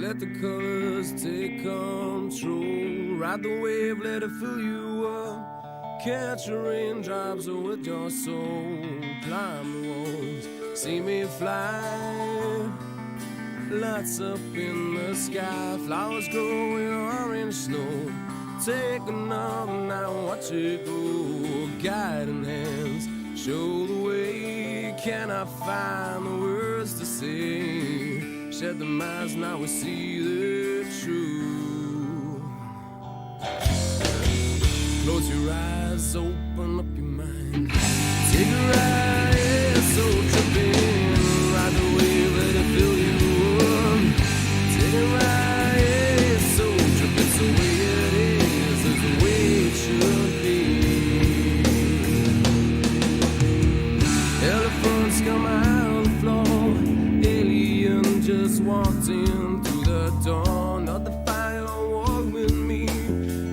let the colors take control. Ride the wave, let it fill you up. Catch your raindrops with your soul. Climb the walls, see me fly. Lights up in the sky, flowers grow in orange snow. Take another night, watch it go. Guiding hands, show the way. Can I find the words to say? Shed the mask, now we see the truth. Close your eyes, open up your mind. Take a ride, yeah, so tripping. Ride the wave, let it fill you up. Take a ride, yeah, so tripping. It's the way it is, it's the way it should be. Elephants come out of the floor. Alien just walked in through the door. Not the fire, walk with me.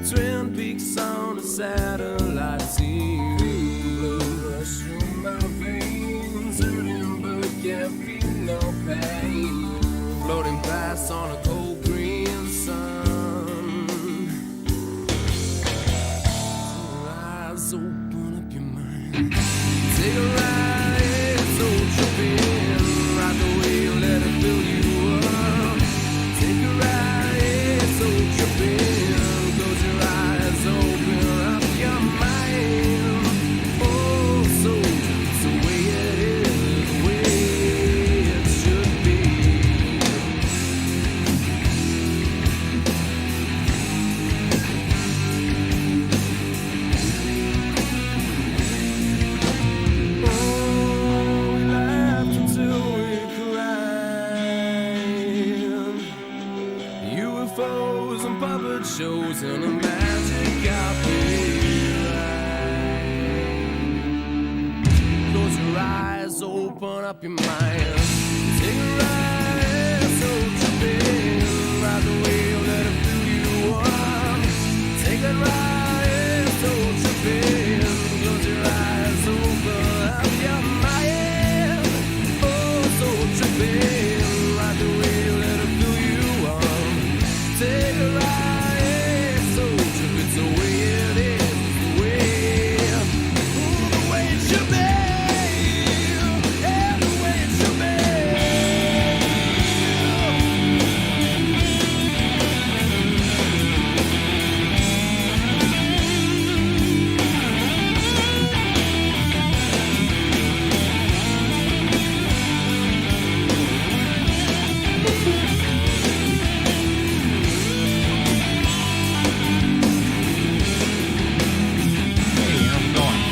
Twin Peaks on a satellite TV. Blood rush through my veins. Hurting but can't feel no pain. Floating past on a cold green sun. Your eyes, open up your mind. Take a ride, yeah, so tripping. Ride the wave, let it fill you up. Take a ride, yeah, so tripping. Close your eyes, open up your mind. Oh, so it's the way it is, the way it should be. Oh, we laughed until we cried. UFOs and puppet shows and a magic copyright. Close your eyes, open up your mind. Take a ride, so tripping. Ride the wave, let it fill you up. Take a ride, so tripping. Close your eyes, open up your mind. Oh, so tripping. Ride the wave, let it fill you up. Take a ride, so tripping. It's the way it is, the way, ooh, the way it should be. Yeah, the way it should be. Hey, how's it going?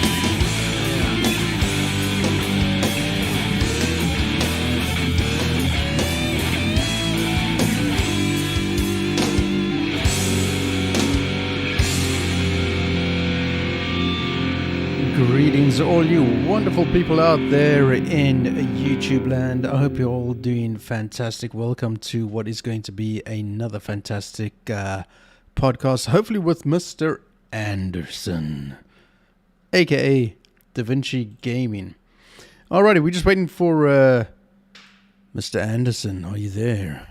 Greetings, all you wonderful people out there in YouTube land. I hope you're all doing fantastic. Welcome to what is going to be another fantastic podcast, hopefully with Mr. Anderson, aka Da Vinci Gaming. Alrighty, we're just waiting for Mr. Anderson. Are you there?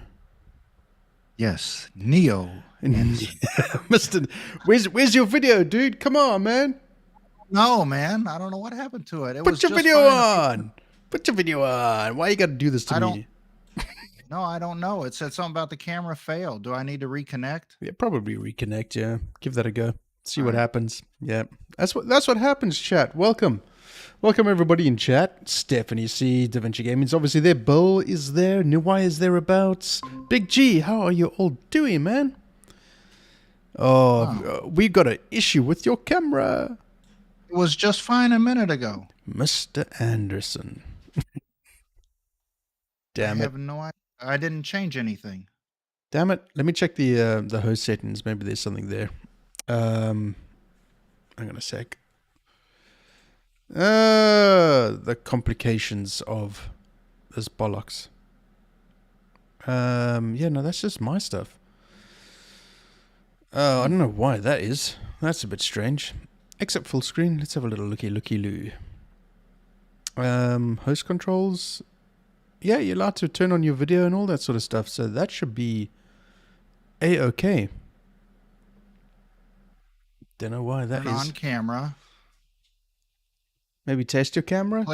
Yes, Neo. Mr. Where's your video, dude? Come on, man. No, man, I don't know what happened to it. It was Put your just video fine. on. Put your video on. Why you got to do this to I me? No, I don't know. It said something about the camera failed. Do I need to reconnect? Yeah, probably reconnect. Yeah, give that a go. See what Alright. happens. Yeah, that's what happens. Chat. Welcome everybody in chat. Stephanie C, Da Vinci Gaming's obviously there. Bill is there. Nuwai is thereabouts. Big G, how are you all doing, man? Oh, we got an issue with your camera, It was just fine a minute ago. Mr. Anderson. Damn I it. have no idea. I didn't change anything. Damn it. Let me check the host settings. Maybe there's something there. Hang on a sec. The complications of this bollocks. Yeah, no, that's just my stuff. I don't know why that is. That's a bit strange. Except full screen. Let's have a little looky-loo. Host controls. Yeah, you're allowed to turn on your video and all that sort of stuff. So that should be A-okay. Don't know why that Turn is. on camera. Maybe test your camera?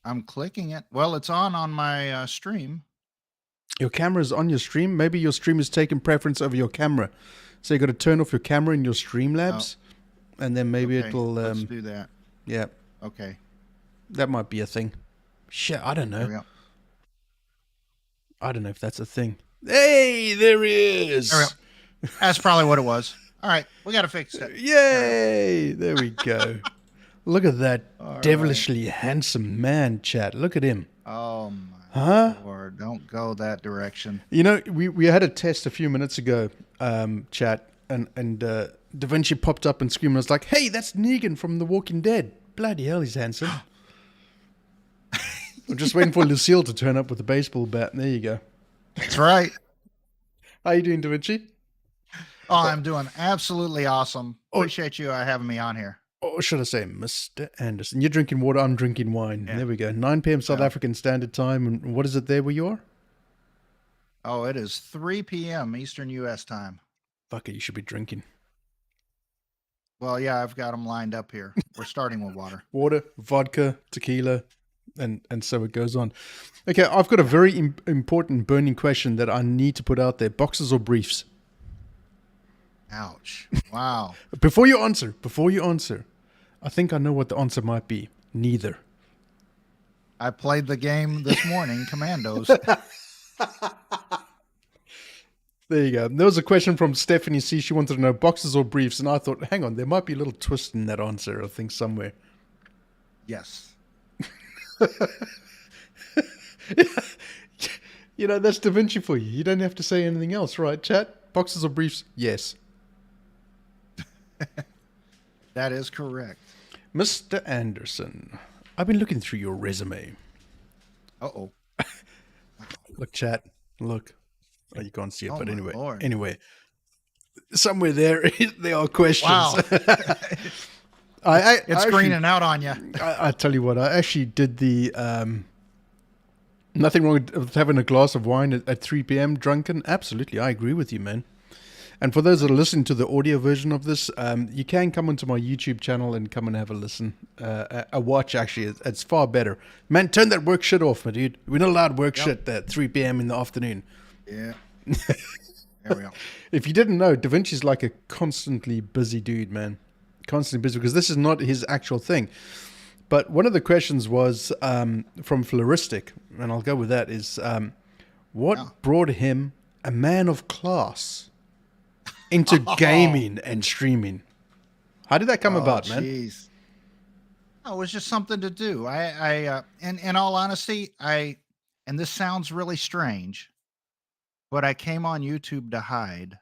I'm clicking it. Well, it's on my stream. Your camera is on your stream? Maybe your stream is taking preference over your camera. So you got to turn off your camera in your Streamlabs. And then maybe Okay, it'll... let's do that. Yeah. Okay. That might be a thing. Shit, I don't There we know. go. I don't know if that's a thing. Hey, there he is. There we go. That's probably what it was. All right, we got to fix it. Yay! There we go. Look at that All devilishly handsome man, chat. Look at him. Oh my Lord! Don't go that direction. You know, we had a test a few minutes ago, chat, and Da Vinci popped up and screamed. I was like, "Hey, that's Negan from The Walking Dead! Bloody hell, he's handsome." I'm just waiting for Lucille to turn up with a baseball bat. There you go. That's right. How you doing, Da Vinci? Oh, I'm doing absolutely awesome. Appreciate you having me on here. Or should I say, Mr. Anderson? You're drinking water, I'm drinking wine. Yeah. There we go. 9 p.m. South African Standard Time. And what is it there where you are? Oh, it is 3 p.m. Eastern U.S. time. Fuck it, you should be drinking. Well, yeah, I've got them lined up here. We're starting with water. Water, vodka, tequila, and so it goes on. Okay, I've got a very important burning question that I need to put out there. Boxes or briefs? Ouch. Wow. Before you answer, I think I know what the answer might be. Neither. I played the game this morning, Commandos. There you go. There was a question from Stephanie C. She wanted to know boxes or briefs, and I thought, hang on, there might be a little twist in that answer, I think, somewhere. Yes. You know, that's Da Vinci for you. You don't have to say anything else, right, chat? Boxes or briefs? Yes. That is correct. Mr. Anderson, I've been looking through your resume. Uh-oh. Look, chat. Look. Oh, you can't see it, Oh, but my anyway. Lord. Anyway. Somewhere there are questions. Wow. It's greening out on you. I tell you what, I actually did the... nothing wrong with having a glass of wine at 3 p.m. drunken. Absolutely, I agree with you, man. And for those that are listening to the audio version of this, you can come onto my YouTube channel and come and have a listen. A watch, actually. It's far better. Man, turn that work shit off, my dude. We're not allowed work shit at 3 p.m. in the afternoon. Yeah. There we go. If you didn't know, Da Vinci's like a constantly busy dude, man. Constantly busy, because this is not his actual thing. But one of the questions was from Floristic, and I'll go with that, is what brought him, a man of class, into gaming and streaming? How did that come about, man? Jeez. Oh, it was just something to do. In all honesty, and this sounds really strange, but I came on YouTube to hide.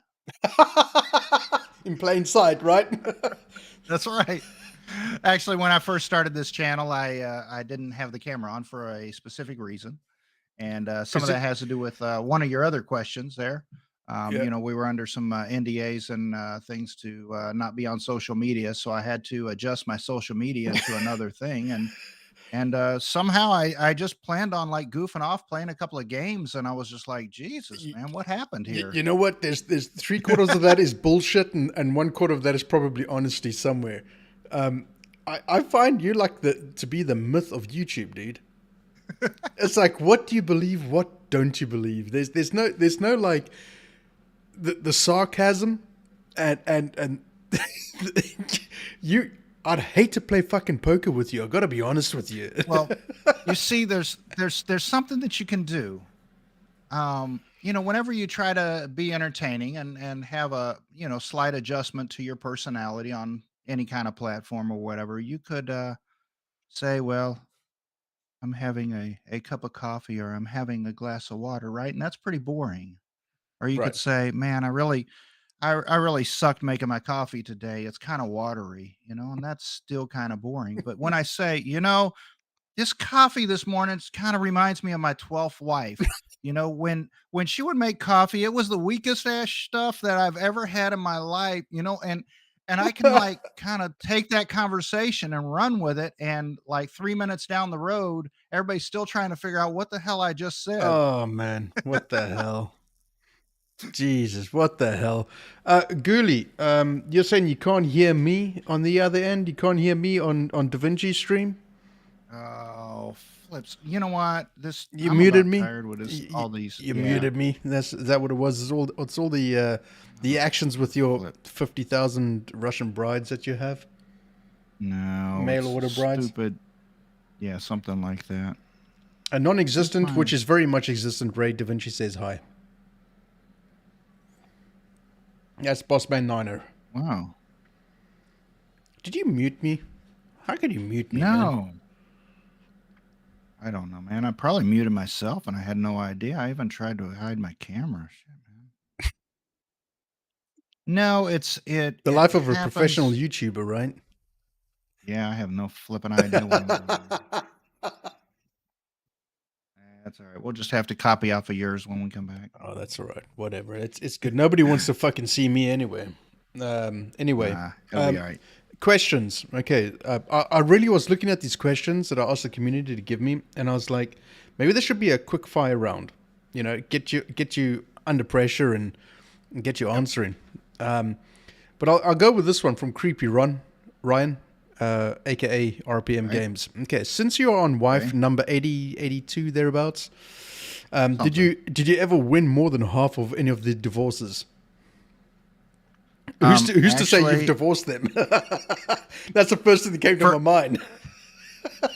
In plain sight, right? That's right. Actually, when I first started this channel, I didn't have the camera on for a specific reason. And some of that has to do with one of your other questions there. You know, we were under some NDAs and things to not be on social media. So I had to adjust my social media to another thing. And somehow I just planned on like goofing off, playing a couple of games. And I was just like, Jesus, man, what happened here? You know what? There's 3/4 of that is bullshit, and 1/4 of that is probably honesty somewhere. I find you like to be the myth of YouTube, dude. It's like, what do you believe? What don't you believe? There's no like the sarcasm and you. I'd hate to play fucking poker with you. I've got to be honest with you. Well, you see, there's something that you can do. You know, whenever you try to be entertaining and have a, you know, slight adjustment to your personality on any kind of platform or whatever, you could say, well, I'm having a cup of coffee or I'm having a glass of water, right? And that's pretty boring. Or you could say, man, I really sucked making my coffee today. It's kind of watery, you know, and that's still kind of boring. But when I say, you know, this coffee this morning kind of reminds me of my 12th wife. You know, when she would make coffee, it was the weakest ass stuff that I've ever had in my life, you know, and I can like kind of take that conversation and run with it. And like 3 minutes down the road, everybody's still trying to figure out what the hell I just said. Oh man, what the hell? Jesus, what the hell? Ghoulie, you're saying you can't hear me on the other end? You can't hear me on DaVinci stream? Oh, flips. You know what? You I'm muted about me? tired with this. All these. You Yeah. muted me? Is that what it was? It's all the actions with your 50,000 Russian brides that you have? No. Mail order brides? Stupid. Yeah, something like that. A non-existent, which is very much existent, Ray DaVinci says hi. That's Bossman Niner. Wow. Did you mute me? How could you mute me? No. Man? I don't know, man. I probably muted myself and I had no idea. I even tried to hide my camera. Shit, man. No, the life of a professional YouTuber, right? Yeah, I have no flipping idea what I'm doing. That's all right. We'll just have to copy off of yours when we come back. Oh, that's all right. Whatever. It's good. Nobody wants to fucking see me anyway. Anyway, it'll be all right. Questions. Okay. I really was looking at these questions that I asked the community to give me, and I was like, maybe there should be a quick fire round. You know, get you under pressure and get you answering. But I'll go with this one from Creepy Ryan, aka RPM Games. Okay, since you're on wife number 80, 82 thereabouts, did you ever win more than half of any of the divorces? Who's to say you've divorced them? That's the first thing that came to my mind.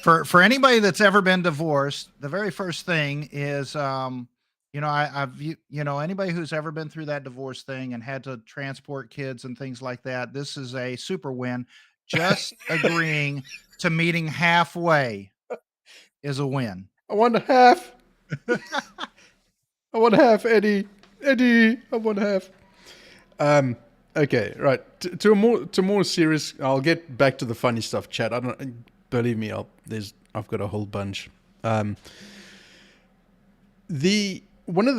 for anybody that's ever been divorced, the very first thing is, anybody who's ever been through that divorce thing and had to transport kids and things like that, this is a super win. Just agreeing to meeting halfway is a win. I want half. I want half, Eddie. I want half. Okay, right. To more serious. I'll get back to the funny stuff, chat. I don't believe me. I've got a whole bunch. One of the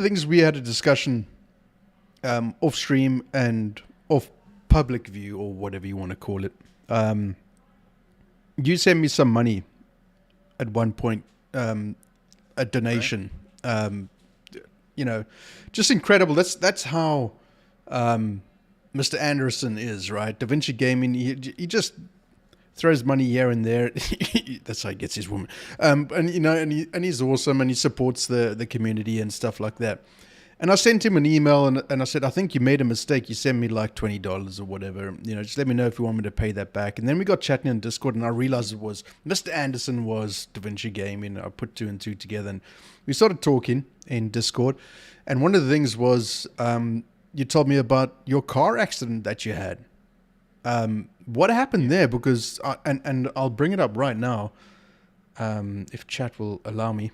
things we had a discussion off stream and off public view or whatever you want to call it. You sent me some money at one point, a donation. Right. Just incredible. That's how Mr. Anderson is, right? DaVinci Gaming, he just throws money here and there. That's how he gets his woman. And he's awesome, and he supports the community and stuff like that. And I sent him an email and I said, I think you made a mistake. You sent me like $20 or whatever. Just let me know if you want me to pay that back. And then we got chatting on Discord and I realized it was Mr. Anderson was DaVinci Gaming. I put 2 and 2 together and we started talking in Discord. And one of the things was you told me about your car accident that you had. What happened there? Because, and I'll bring it up right now if chat will allow me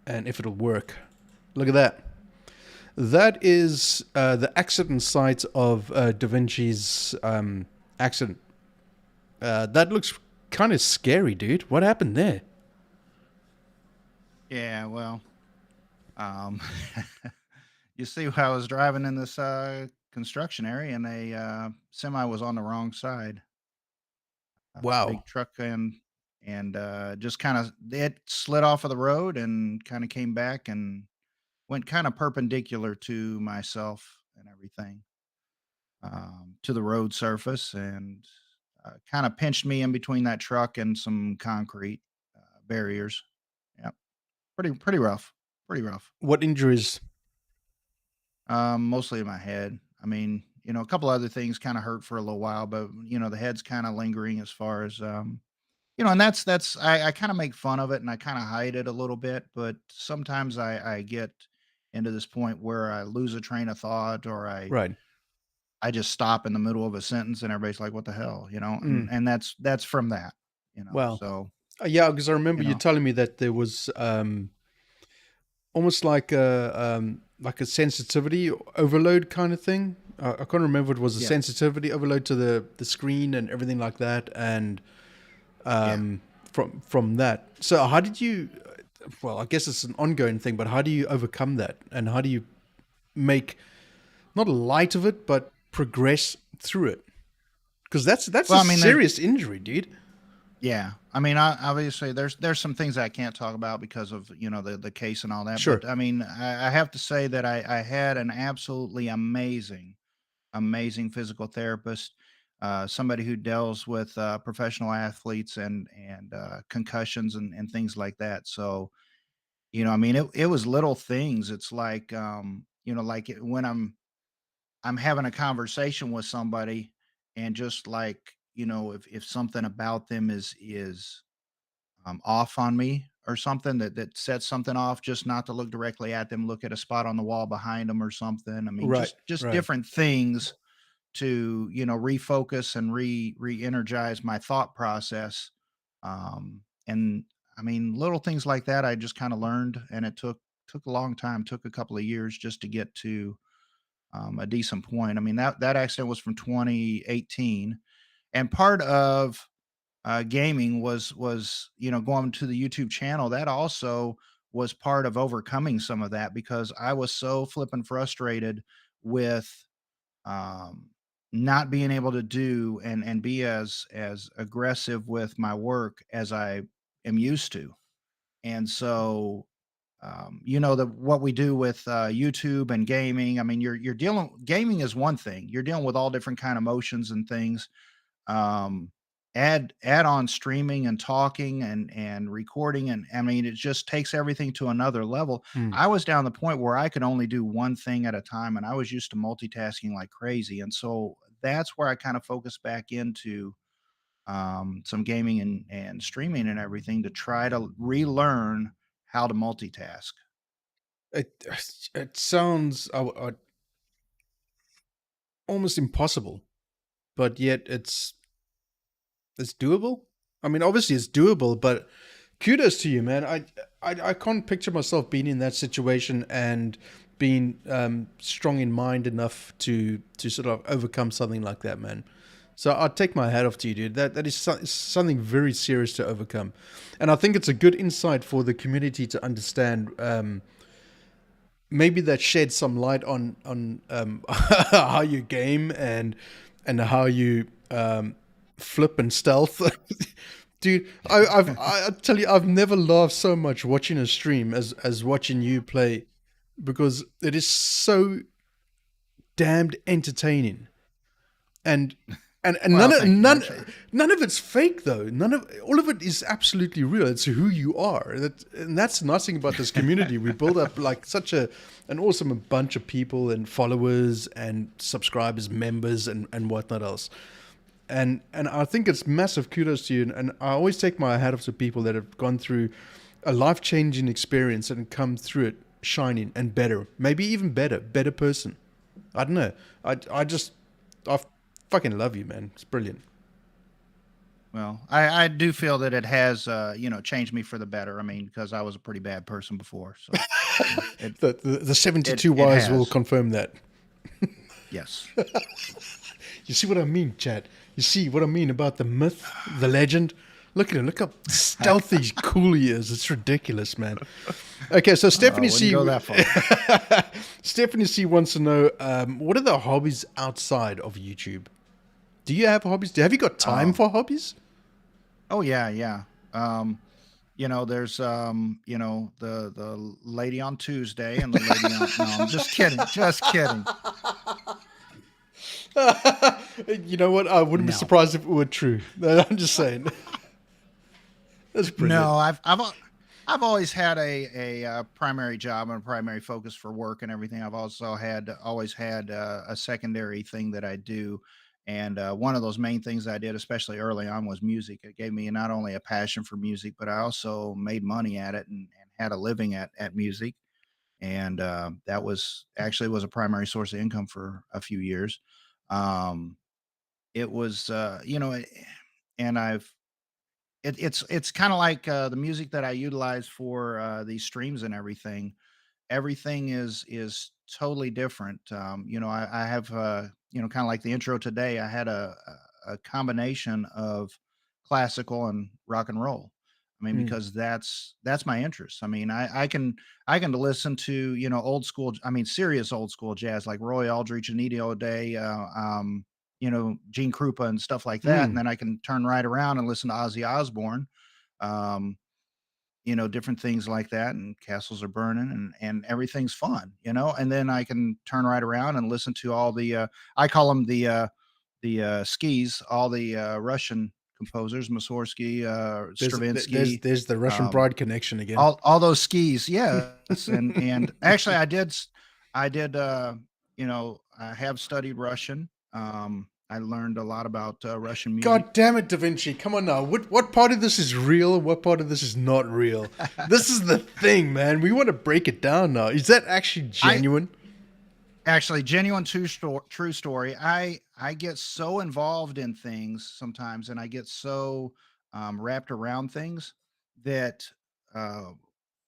and if it'll work. Look at that. That is the accident site of DaVinci's accident. That looks kind of scary, dude. What happened there? Yeah, well, you see, I was driving in this construction area, and a semi was on the wrong side. Wow! Big truck and just kind of it slid off of the road and kind of came back and went kind of perpendicular to myself and everything to the road surface, and kind of pinched me in between that truck and some concrete barriers. Yeah, pretty rough. Pretty rough. What injuries? Mostly in my head. I mean, a couple other things kind of hurt for a little while, but the head's kind of lingering as far as and that's I kind of make fun of it and I kind of hide it a little bit, but sometimes I get into this point where I lose a train of thought or I just stop in the middle of a sentence and everybody's like, what the hell, and that's from that, Well, so yeah, because I remember you telling me that there was almost like a sensitivity overload kind of thing. I can't remember if it was a sensitivity overload to the screen and everything like that. And from that, so how did you? Well, I guess it's an ongoing thing, but how do you overcome that? And how do you make not light of it, but progress through it? Because that's a serious injury, dude. Yeah. I mean, obviously, there's some things I can't talk about because of the case and all that. Sure. But I mean, I have to say that I had an absolutely amazing physical therapist, somebody who deals with professional athletes and concussions and things like that. So I mean, it was little things. It's like like when I'm having a conversation with somebody, and just like if something about them is off on me or something that sets something off, just not to look directly at them, look at a spot on the wall behind them or something. I mean, Right. just Right. different things to refocus and re-energize my thought process. And I mean, little things like that I just kind of learned, and it took a long time, took a couple of years just to get to a decent point. I mean, that accident was from 2018, and part of gaming was going to the YouTube channel. That also was part of overcoming some of that, because I was so flippin' frustrated with um, not being able to do and be as aggressive with my work as I am used to. And so the what we do with YouTube and gaming. I mean, you're dealing gaming is one thing. You're dealing with all different kind of motions and things. Um, add on streaming and talking and recording, and I mean, it just takes everything to another level. Mm. I was down the point where I could only do one thing at a time, and I was used to multitasking like crazy. And so that's where I kind of focused back into some gaming and streaming and everything, to try to relearn how to multitask. It it sounds almost impossible, but yet it's doable. I mean, obviously it's doable, but kudos to you, man. I can't picture myself being in that situation and being strong in mind enough to sort of overcome something like that, man. So I'd take my hat off to you, dude. That is something very serious to overcome, and I think it's a good insight for the community to understand. Maybe that sheds some light on how you game and how you flip and stealth. Dude, I tell you, I've never laughed so much watching a stream as watching you play, because it is so damned entertaining. And and Well, thank you. none of it's fake though. All of it is absolutely real. It's who you are. And that's the nice thing about this community. We build up like such an awesome bunch of people and followers and subscribers, members and whatnot else. And I think it's massive kudos to you. And I always take my hat off to people that have gone through a life-changing experience and come through it shining and better, maybe even better person. I don't know. I fucking love you, man. It's brilliant. Well, I do feel that it has, changed me for the better. I mean, because I was a pretty bad person before. So The 72 it wise will has. confirm that. Yes. You see what I mean, Chad? You see what I mean about the myth, the legend? Look at him. Look how stealthy cool he is. It's ridiculous, man. Okay, so Stephanie Wouldn't C. go that far. Stephanie C. wants to know, what are the hobbies outside of YouTube? Do you have hobbies? Have you got time for hobbies? Oh yeah. There's the lady on Tuesday and the lady on. No, I'm just kidding. Just kidding. You know what? I wouldn't be No. surprised if it were true. I'm just saying. That's brilliant. No, I've always had a primary job and a primary focus for work and everything. I've also always had a secondary thing that I do, and one of those main things I did, especially early on, was music. It gave me not only a passion for music, but I also made money at it and had a living at music. And that was a primary source of income for a few years. Um, it was, and it's kind of like the music that I utilize for these streams and everything. Everything is totally different. I have kind of like the intro today. I had a combination of classical and rock and roll. I mean, Mm. because that's my interest. I mean, I can listen to old school. I mean, serious old school jazz like Roy Aldrich and Eddie O'Day. Gene Krupa and stuff like that. And Mm. then I can turn right around and listen to Ozzy Osbourne. Um, different things like that, and castles are burning, and everything's fun, and then I can turn right around and listen to all the I call them the skis, all the Russian composers, Mussorgsky, Stravinsky, There's the Russian um, bride connection again. all those skis, yes. And actually I have studied Russian. I learned a lot about Russian music. God damn it, Da Vinci! Come on now. What part of this is real? What part of this is not real? This is the thing, man. We want to break it down now. Is that actually genuine? Actually, genuine true story. I get so involved in things sometimes, and I get so wrapped around things that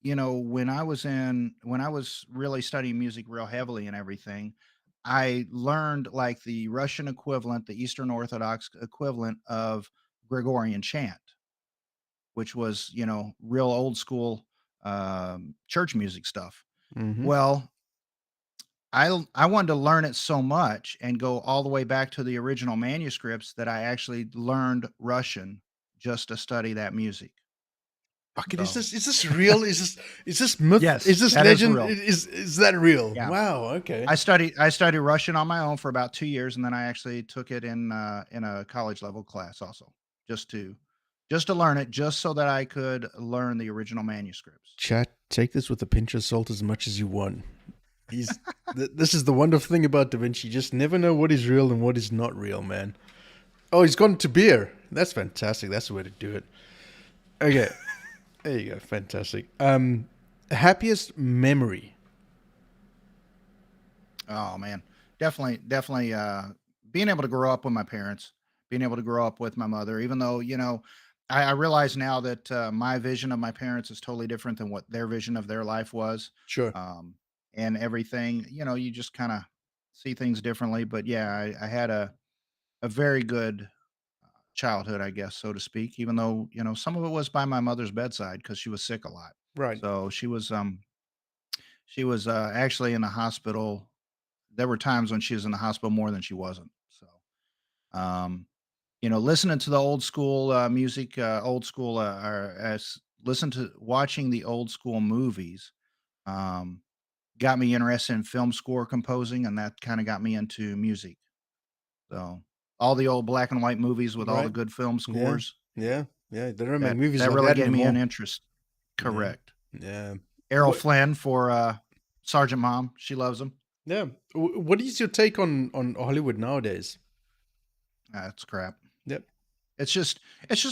when I was really studying music real heavily and everything, I learned like the Russian equivalent, the Eastern Orthodox equivalent of Gregorian chant, which was real old school church music stuff. Mm-hmm. Well, I wanted to learn it so much and go all the way back to the original manuscripts that I actually learned Russian just to study that music. Fucking, So, is this real? Is this myth? yes, Is this that is legend? real. Is that real? Yeah. Wow. Okay. I studied Russian on my own for about 2 years, and then I actually took it in a college level class also, just to learn it, just so that I could learn the original manuscripts. Chat, take this with a pinch of salt as much as you want. This is the wonderful thing about Da Vinci. You just never know what is real and what is not real, man. Oh, he's gone to beer. That's fantastic. That's the way to do it. Okay. There you go. Fantastic. Happiest memory. Oh man, definitely being able to grow up with my parents, being able to grow up with my mother, even though I realize now that my vision of my parents is totally different than what their vision of their life was. Sure. And everything, you just kind of see things differently. But yeah, I had a very good childhood, I guess, so to speak, even though, some of it was by my mother's bedside because she was sick a lot. Right. So she was actually in the hospital. There were times when she was in the hospital more than she wasn't. So, listening to the old school music, old school, or as watching the old school movies, um, got me interested in film score composing, and that kind of got me into music. So, all the old black and white movies with all the Right. good film scores. Yeah. They don't make That movies that like really that gave me anymore. an interest. Correct. Yeah. Errol What- Flynn for Sergeant Mom. She loves him. Yeah. What is your take on Hollywood nowadays? That's crap. Yep. It's just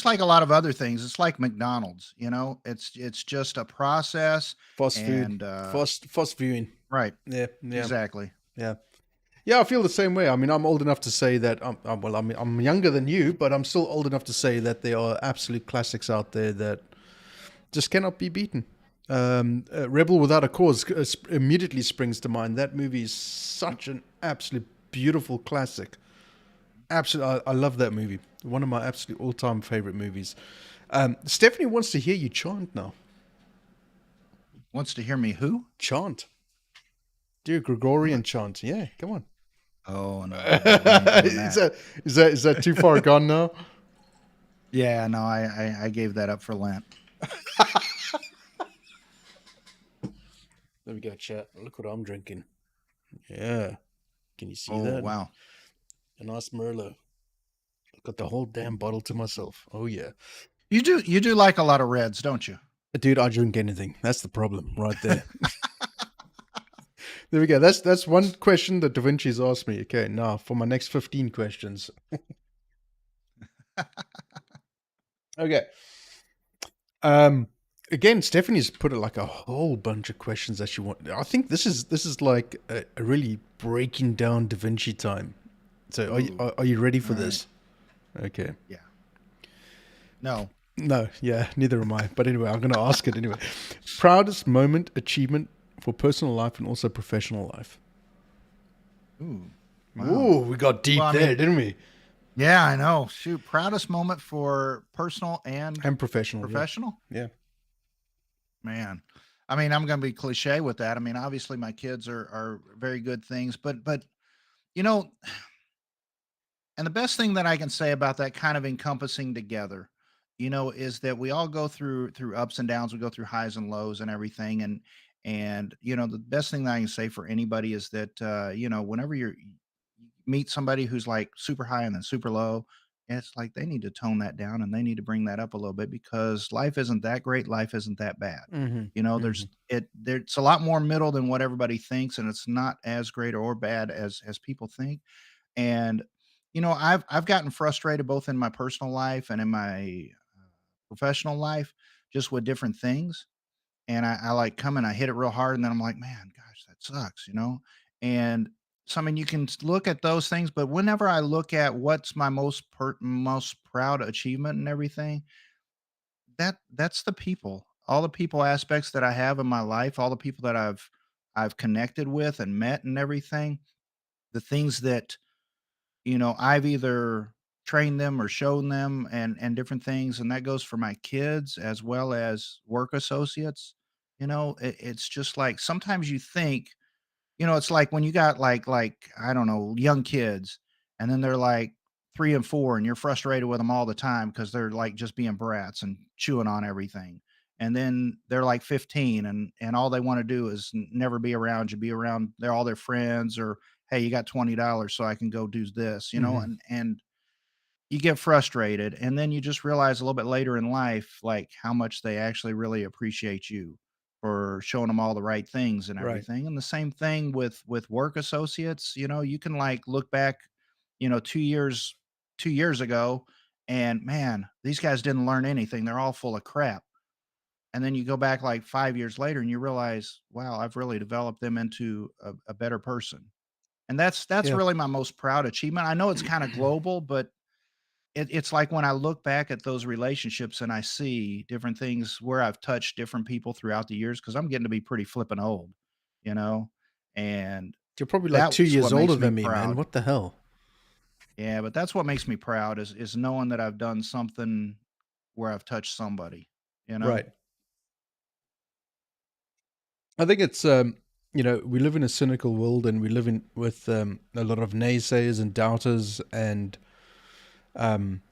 like a lot of other things. It's like McDonald's, It's just a process. Fast and food. Fast viewing. right. Yeah. Exactly. Yeah. Yeah, I feel the same way. I mean, I'm old enough to say that I'm younger than you, but I'm still old enough to say that there are absolute classics out there that just cannot be beaten. Rebel Without a Cause immediately springs to mind. That movie is such an absolute beautiful classic. Absolutely, I love that movie. One of my absolute all-time favorite movies. Stephanie wants to hear you chant now. Wants to hear me who? Chant. Do a Gregorian chant. Yeah, come on. Oh no. Is that too far gone now? Yeah, no, I gave that up for Lent. There we go, chat. Look what I'm drinking. Yeah. Can you see Oh that? wow. A nice Merlot. I've got the whole damn bottle to myself. Oh yeah. You do like a lot of reds, don't you? Dude, I drink anything. That's the problem right there. There we go. That's one question that Da Vinci's asked me. Okay, now for my next 15 questions. Okay. Again, Stephanie's put like a whole bunch of questions that she wants. I think this is like a really breaking down Da Vinci time. So are you ready for this? Okay. Yeah. No. No, yeah, neither am I. But anyway, I'm going to ask it anyway. Proudest moment, achievement for personal life and also professional life. Ooh. Wow. Ooh, we got deep there, didn't we? Yeah, I know. Shoot, proudest moment for personal and professional. professional? Yeah. Man. I mean, I'm going to be cliche with that. I mean, obviously my kids are very good things, but And the best thing that I can say about that kind of encompassing together, is that we all go through ups and downs. We go through highs and lows and everything. And the best thing that I can say for anybody is that whenever you meet somebody who's like super high and then super low, it's like they need to tone that down and they need to bring that up a little bit, because life isn't that great, life isn't that bad. There's a lot more middle than what everybody thinks, and it's not as great or bad as people think. And I've gotten frustrated both in my personal life and in my professional life, just with different things. And I like come and I hit it real hard, and then I'm like, man, gosh, that sucks. And so I mean, you can look at those things, but whenever I look at what's my most proud achievement and everything, that's the people, all the people aspects that I have in my life, all the people that I've connected with and met and everything, the things that I've either trained them or shown them, and different things, and that goes for my kids as well as work associates. It's just like sometimes you think, it's like when you got like I don't know, young kids, and then they're like 3 and 4, and you're frustrated with them all the time because they're like just being brats and chewing on everything. And then they're like 15, and all they want to do is never be around you, be around all their friends, or hey, you got $20 so I can go do this, and you get frustrated, and then you just realize a little bit later in life, like how much they actually really appreciate you for showing them all the right things and Right. everything. And the same thing with work associates. You can like look back, 2 years ago, and man, these guys didn't learn anything. They're all full of crap. And then you go back like 5 years later, and you realize, wow, I've really developed them into a better person. And that's Yeah. really my most proud achievement. I know it's kind of global, but it's like when I look back at those relationships and I see different things where I've touched different people throughout the years, because I'm getting to be pretty flippin' old, you know, and You're probably like 2 that's years what older makes me than me, man. proud. What the hell? Yeah, but that's what makes me proud is knowing that I've done something where I've touched somebody, you know? Right. I think it's we live in a cynical world, and we live in with a lot of naysayers and doubters, and um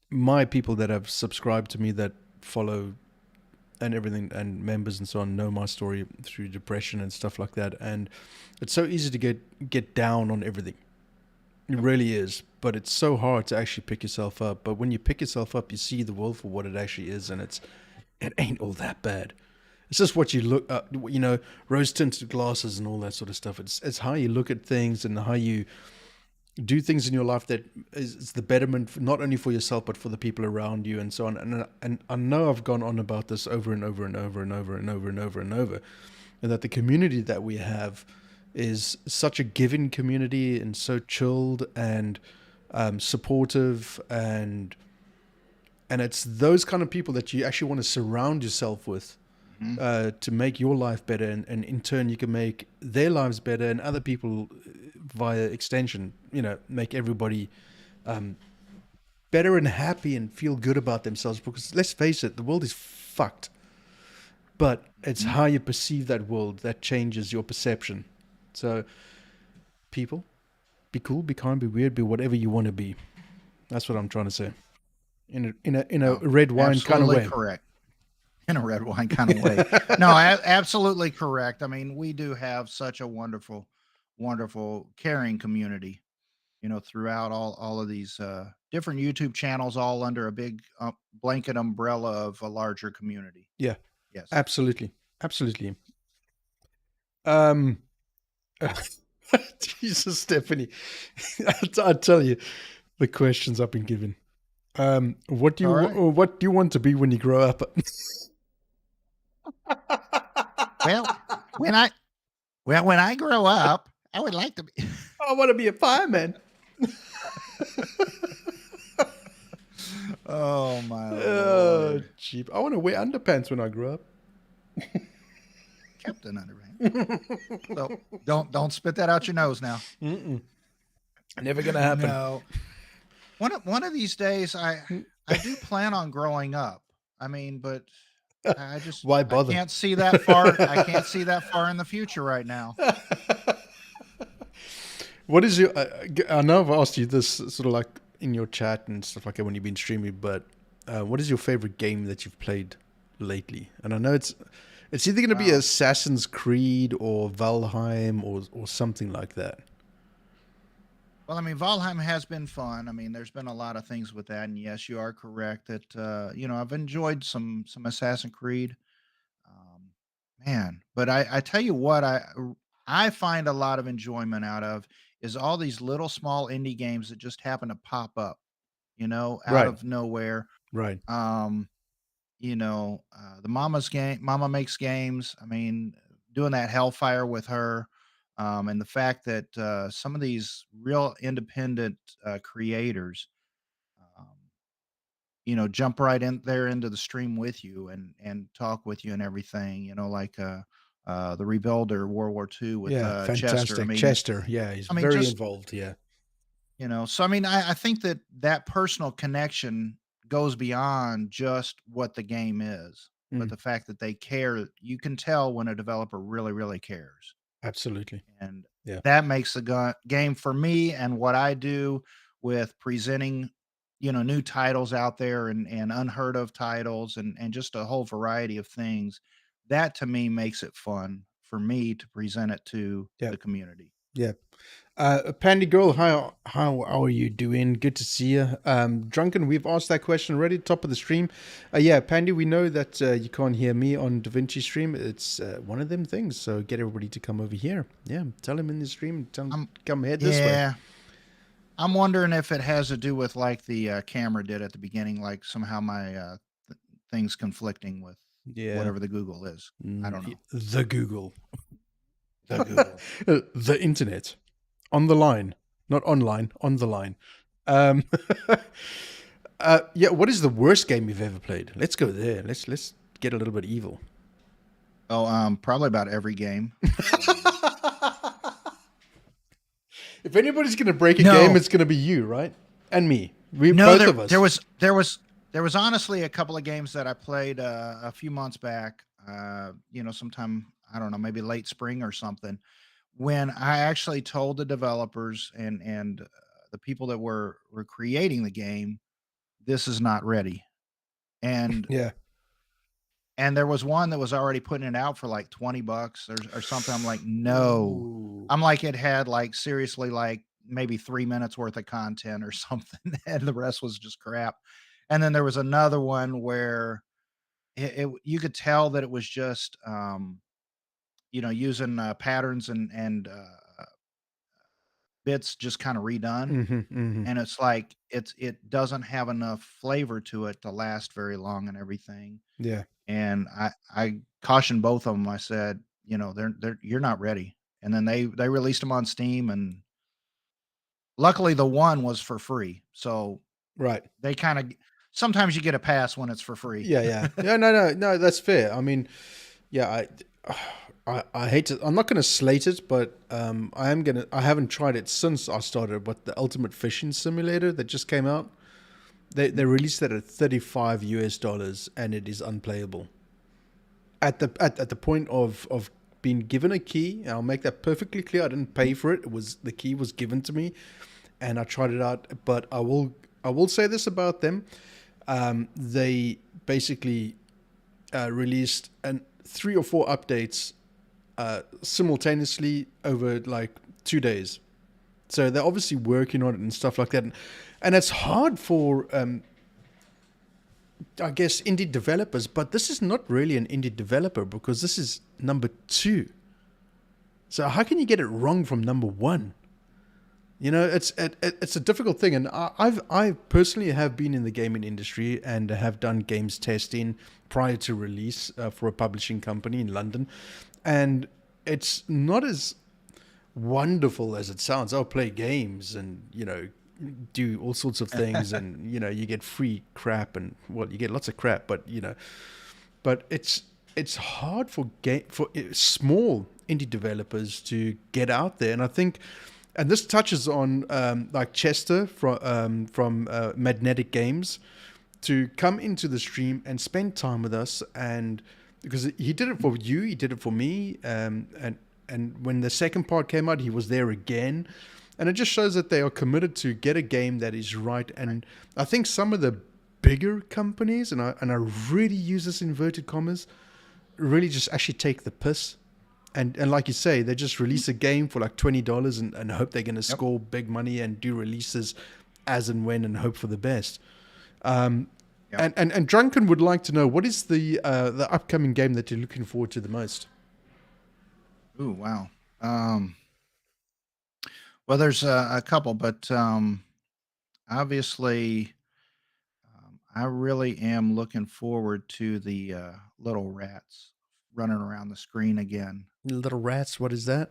my people that have subscribed to me, that follow and everything, and members and so on, know my story through depression and stuff like that. And it's so easy to get down on everything. It really is. But it's so hard to actually pick yourself up. But when you pick yourself up, you see the world for what it actually is, and it ain't all that bad. It's just what you look at, rose tinted glasses and all that sort of stuff. It's how you look at things and how you do things in your life that is the betterment, not only for yourself but for the people around you, and so on. And I know I've gone on about this over and over and over and over and over and over and over, and that the community that we have is such a giving community, and so chilled and supportive, and it's those kind of people that you actually want to surround yourself with. To make your life better, and in turn you can make their lives better, and other people via extension, make everybody better and happy and feel good about themselves. Because let's face it, the world is fucked, but it's how you perceive that world that changes your perception. So people, be cool, be kind, be weird, be whatever you want to be. That's what I'm trying to say, in a red wine kind of way. Correct. In a red wine kind of way. No, absolutely correct. I mean, we do have such a wonderful, wonderful, caring community, throughout all of these different YouTube channels, all under a big blanket umbrella of a larger community. Yeah. Yes. Absolutely. Jesus, Stephanie. I tell you, the questions I've been given. What do you want to be when you grow up? Well, when I grow up, I would like to be. I want to be a fireman. Oh my Lord. Cheap. I want to wear underpants when I grow up. Captain Underpants. So don't spit that out your nose now. Never gonna happen. No. One of these days, I do plan on growing up. I mean, but I just why bother? I can't see that far. I can't see that far in the future right now. What is your? I know I've asked you this sort of like in your chat and stuff like that when you've been streaming, but what is your favorite game that you've played lately? And I know it's either going to be Assassin's Creed or Valheim or something like that. Well, I mean, Valheim has been fun. I mean, there's been a lot of things with that, and yes, you are correct that I've enjoyed some Assassin's Creed. Um, Man, but I tell you what, I find a lot of enjoyment out of is all these little small indie games that just happen to pop up, out Right. of nowhere. Right. Um, the Mama makes games. I mean, doing that Hellfire with her, and the fact that some of these real independent creators, um, jump right in there into the stream with you and talk with you and everything. Like the Rebuilder World War II with Yeah. Chester. Fantastic. Chester. Yeah. He's I mean, very just involved. Yeah. so I mean, I think that personal connection goes beyond just what the game is, but Mm, the fact that they care, you can tell when a developer really, really cares. absolutely. And Yeah. that makes the game for me and what I do with presenting, new titles out there and unheard of titles and just a whole variety of things. That to me makes it fun for me to present it to Yeah. the community. Yeah. Pandy Girl, how are you doing? Good to see you. Drunken, we've asked that question already, top of the stream. Yeah, Pandy, we know that you can't hear me on DaVinci stream. It's one of them things, so get everybody to come over here. Yeah, tell him in the stream, tell him come head this way. Yeah. I'm wondering if it has to do with like the camera did at the beginning, like somehow my things conflicting with whatever the Google is. I don't know. The Google. The Google. The internet. On the line. Not online, on the line. Yeah, what is the worst game you've ever played? Let's go there. Let's get a little bit evil. Oh, probably about every game. If anybody's going to break a game, it's going to be you, right? And me. Both of us. There was honestly a couple of games that I played a few months back. Sometime I don't know, maybe late spring or something, when I actually told the developers and the people that were creating the game, this is not ready. And yeah. And there was one that was already putting it out for like $20 or something. I'm like, no. Ooh. I'm like, it had like seriously like maybe 3 minutes worth of content or something, and the rest was just crap. And then there was another one where you could tell that it was just using patterns and bits just kind of redone. Mm-hmm, mm-hmm. And it's like it doesn't have enough flavor to it to last very long and everything. Yeah. And I cautioned both of them. I said, you're not ready. And then they released them on Steam, and luckily the one was for free. So right. they kind of sometimes you get a pass when it's for free. Yeah. No, that's fair. I mean, yeah, I hate it. I'm not going to slate it, but I haven't tried it since I started. But the Ultimate Fishing Simulator that just came out, they released that at $35 US, and it is unplayable. At the point of being given a key, and I'll make that perfectly clear. I didn't pay for it. The key was given to me, and I tried it out. But I will say this about them: they basically released 3 or 4 updates simultaneously over like 2 days. So they're obviously working on it and stuff like that. And it's hard for, I guess, indie developers. But this is not really an indie developer because this is number 2. So how can you get it wrong from number 1? It's a difficult thing. And I personally have been in the gaming industry and have done games testing prior to release for a publishing company in London. And it's not as wonderful as it sounds. I'll play games and, do all sorts of things and, you get free crap and, well, you get lots of crap, but, but it's hard for small indie developers to get out there. And I think, and this touches on like Chester from Magnetic Games to come into the stream and spend time with us, and because he did it for you, he did it for me, and when the second part came out, he was there again, And it just shows that they are committed to get a game that is right. And I think some of the bigger companies, and I really use this in inverted commas, really just actually take the piss. And like you say, they just release a game for like $20 and hope they're going to score big money and do releases as and when and hope for the best. And Drunken would like to know, what is the upcoming game that you're looking forward to the most? Ooh, wow. Well, there's a couple, but obviously, I really am looking forward to the little rats running around the screen again. Little Rats, what is that?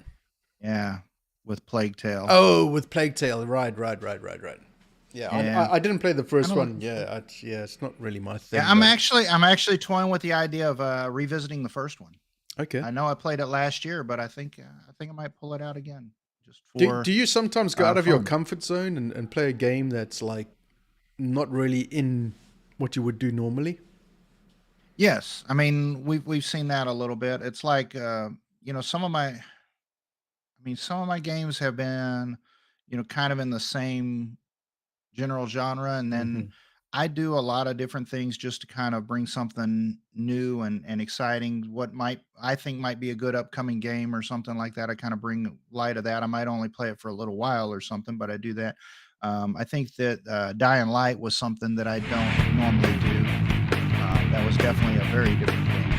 Yeah, with Plague Tale. Oh, with Plague Tale, right. Yeah, I didn't play the first one. Yeah, it's not really my thing. Yeah, I'm actually toying with the idea of revisiting the first one. Okay. I know I played it last year, but I think I might pull it out again. Just for do you sometimes go out of fun. your comfort zone and play a game that's like not really in what you would do normally? Yes, I mean we've seen that a little bit. It's like some of my games have been kind of in the same general genre, and then I do a lot of different things just to kind of bring something new and exciting. What I think might be a good upcoming game or something like that. I kind of bring light of that. I might only play it for a little while or something, but I do that. I think that Dying Light was something that I don't normally do. That was definitely a very different game.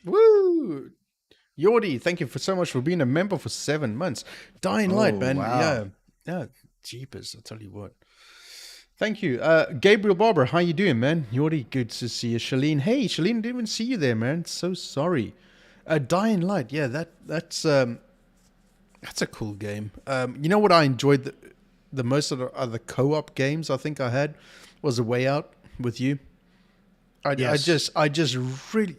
Woo! Yordi, thank you so much for being a member for 7 months. Dying Light, man. Wow. Yeah, jeepers, I'll tell you what. Thank you. Gabriel Barber, how you doing, man? Yordi, good to see you. Shalene, hey, Shalene, didn't even see you there, man. So sorry. Dying Light, yeah, that's a cool game. You know what I enjoyed the most of the co-op games I think I had was A Way Out with you. I just really...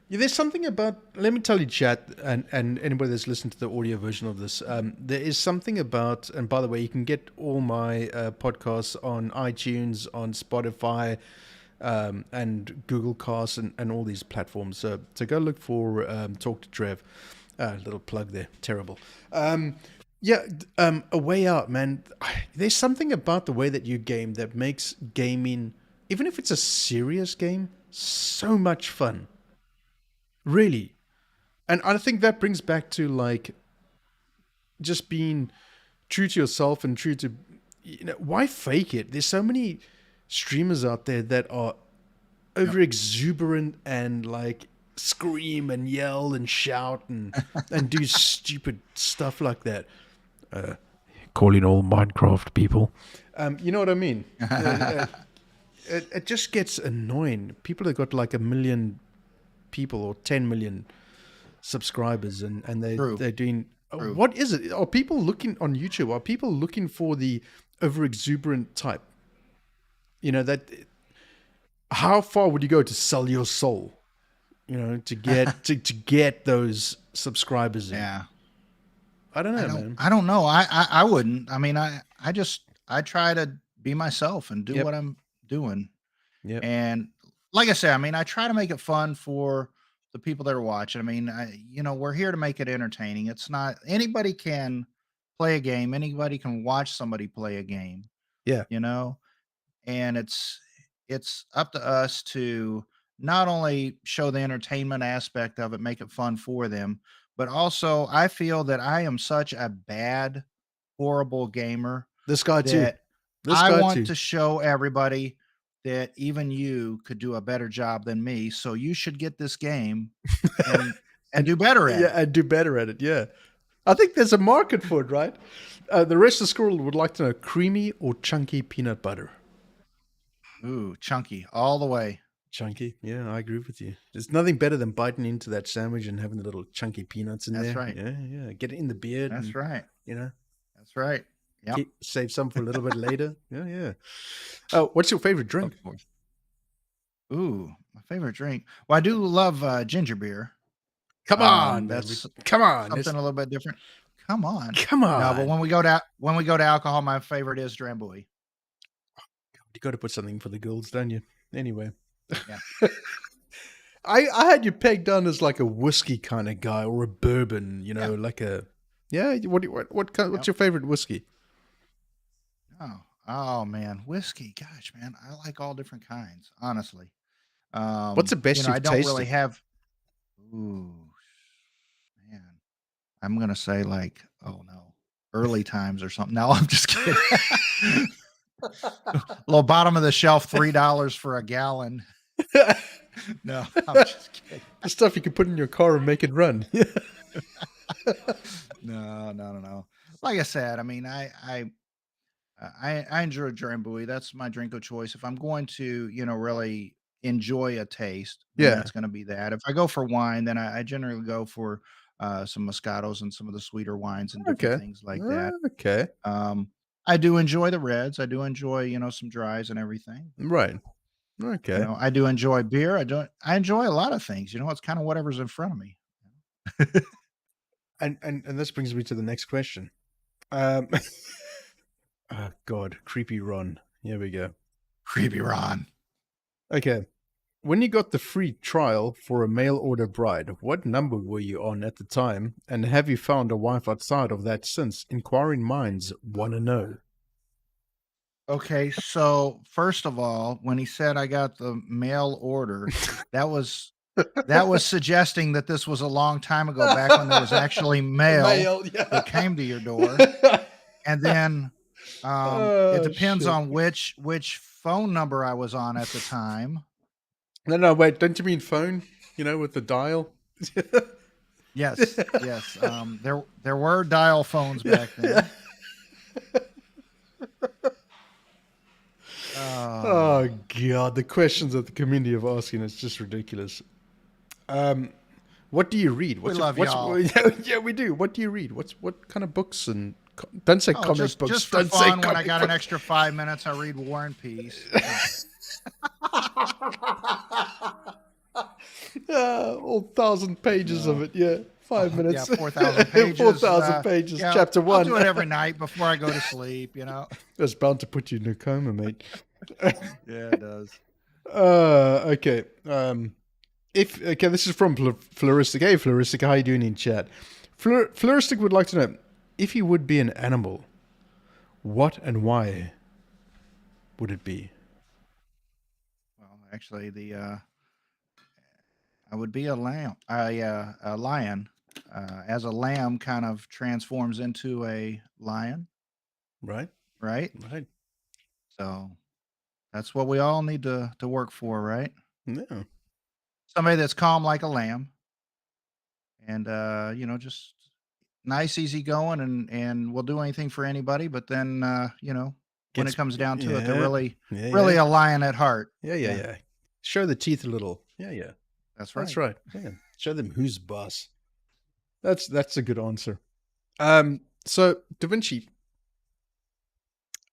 Yeah, there's something about, let me tell you, chat, and anybody that's listened to the audio version of this, there is something about, and by the way, you can get all my podcasts on iTunes, on Spotify, and Google Cast, and all these platforms. So go look for Talk to Trev. Little plug there. Terrible. A Way Out, man. There's something about the way that you game that makes gaming, even if it's a serious game, so much fun. Really. And I think that brings back to like just being true to yourself and true to, why fake it? There's so many streamers out there that are over exuberant and like scream and yell and shout and do stupid stuff like that. Calling all Minecraft people. You know what I mean? It just gets annoying. People have got like 1 million people or 10 million subscribers and they're doing True. What is it? Are people looking on YouTube? Are people looking for the over exuberant type? That how far would you go to sell your soul? To get to get those subscribers in. Yeah. I don't know, man. I don't know. I wouldn't. I mean, I try to be myself and do what I'm doing. Yeah. And like I said, I mean, I try to make it fun for the people that are watching. I mean, we're here to make it entertaining. It's not anybody can play a game. Anybody can watch somebody play a game. Yeah. And it's up to us to not only show the entertainment aspect of it, make it fun for them, but also I feel that I am such a bad, horrible gamer. This guy too. I want to show everybody that even you could do a better job than me. So you should get this game and do better at it. Yeah, and do better at it. Yeah. I think there's a market for it, right? The rest of the school would like to know creamy or chunky peanut butter. Ooh, chunky all the way. Chunky. Yeah, I agree with you. There's nothing better than biting into that sandwich and having the little chunky peanuts in there. That's right. Yeah. Get it in the beard. That's right. That's right. Yep. Save some for a little bit later. Yeah. Oh, what's your favorite drink? Ooh, my favorite drink. Well, I do love ginger beer. Come on, something a little bit different. Come on. No, but when we go to alcohol, my favorite is Drambuie. You got to put something for the girls, don't you? Anyway. Yeah. I had you pegged down as like a whiskey kind of guy or a bourbon, like a Yeah. What kind? What's Yep. your favorite whiskey? Oh man, whiskey. Gosh, man, I like all different kinds. Honestly, What's the best I you've don't really tasted? have. Ooh, man, I'm gonna say like, oh no, early times or something. No, I'm just kidding. Little bottom of the shelf, $3 for a gallon. No, I'm just kidding. The stuff you can put in your car and make it run. No. Like I said, I mean, I enjoy Drambuie. That's my drink of choice. If I'm going to, really enjoy a taste, then Yeah. that's going to be that. If I go for wine, then I generally go for some Moscatos and some of the sweeter wines and different Okay. things like that. Okay. I do enjoy the reds. I do enjoy, some dries and everything. Right. Okay. I do enjoy beer. I enjoy a lot of things. It's kind of whatever's in front of me. And this brings me to the next question. Oh God, creepy Ron. Here we go. Creepy Ron. Okay. When you got the free trial for a mail order bride, what number were you on at the time? And have you found a wife outside of that since? Inquiring minds want to know. Okay, so first of all, when he said I got the mail order, that was suggesting that this was a long time ago, back when there was actually mail that came to your door. And then it depends on which phone number I was on at the time. No, wait, don't you mean phone? With the dial? Yes. There were dial phones back then. Oh God, the questions that the community are asking is just ridiculous. What do you read? We love y'all. Yeah, we do. What do you read? What kind of books and don't say comic books. Just for don't say fun, when I got books. an extra 5 minutes, I read War and Peace. All 1,000 pages of it. Yeah, 5 minutes. Yeah, 4,000 pages. 4,000 pages. Yeah, Chapter 1. I'll do it every night before I go to sleep. That's bound to put you in a coma, mate. Yeah, it does. Okay. This is from Floristic. Hey, Floristic, how you doing in chat? Floristic would like to know, if you would be an animal, what and why would it be? Well, actually, I would be a lamb. A lion. As a lamb kind of transforms into a lion. Right. So that's what we all need to work for, right? Yeah. Somebody that's calm like a lamb, and just nice, easy going, and will do anything for anybody. But then, when it comes down to it, they're really a lion at heart. Yeah. Show the teeth a little. Yeah. That's right. That's right. Yeah. Show them who's boss. That's a good answer. So Da Vinci,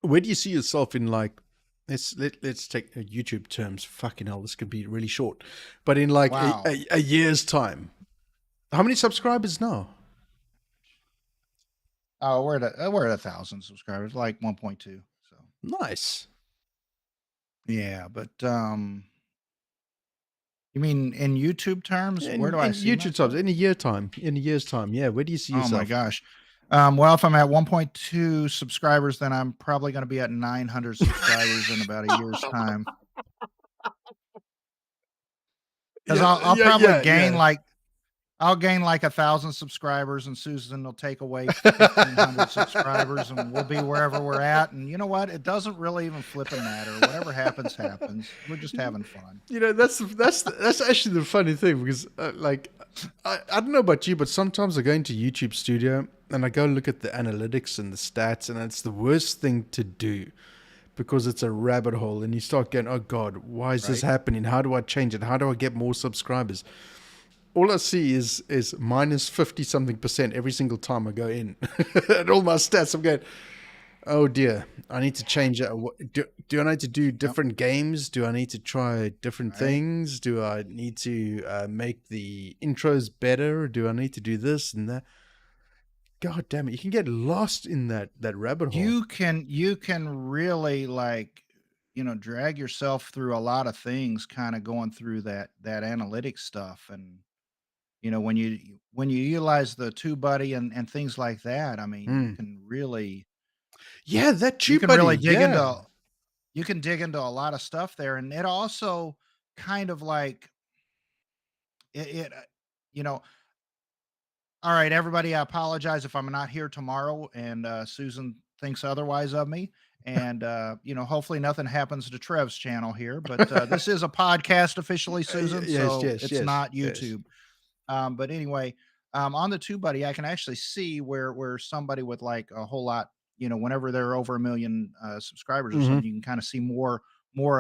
where do you see yourself in, like, let's take YouTube terms. Fucking hell, this could be really short. But in like a year's time. How many subscribers now? Oh, we're at 1,000 subscribers, like 1.2. So nice. Yeah, but you mean in YouTube terms? Where do I see YouTube terms? In a year's time. Yeah. Where do you see yourself? Oh my gosh. Well, if I'm at 1.2 subscribers, then I'm probably going to be at 900 subscribers in about a year's time. Because I'll probably gain I'll gain like 1,000 subscribers, and Susan will take away 1,500 subscribers, and we'll be wherever we're at. And you know what? It doesn't really even flipping matter. Whatever happens, happens. We're just having fun. That's actually the funny thing, because I don't know about you, but sometimes I go into YouTube Studio and I go look at the analytics and the stats, and it's the worst thing to do, because it's a rabbit hole, and you start going, oh God, why is this happening? How do I change it? How do I get more subscribers? All I see is minus 50-something% every single time I go in. And all my stats, I'm going, oh dear, I need to change it. Do I need to do different games? Do I need to try different things? Do I need to make the intros better? Do I need to do this and that? God damn it, you can get lost in that rabbit hole. You can really drag yourself through a lot of things, kind of going through that analytics stuff. And when you utilize the TubeBuddy and things like that, I mean, Mm. you that can TubeBuddy. really dig into a lot of stuff there, and it also kind of like it you know all right, everybody, I apologize if I'm not here tomorrow and Susan thinks otherwise of me. And hopefully nothing happens to Trev's channel here, but this is a podcast officially, Susan, so it's not yes. YouTube. But anyway, on the TubeBuddy, I can actually see where somebody with like a whole lot, whenever they're over 1 million subscribers or Mhm. something, you can kind of see more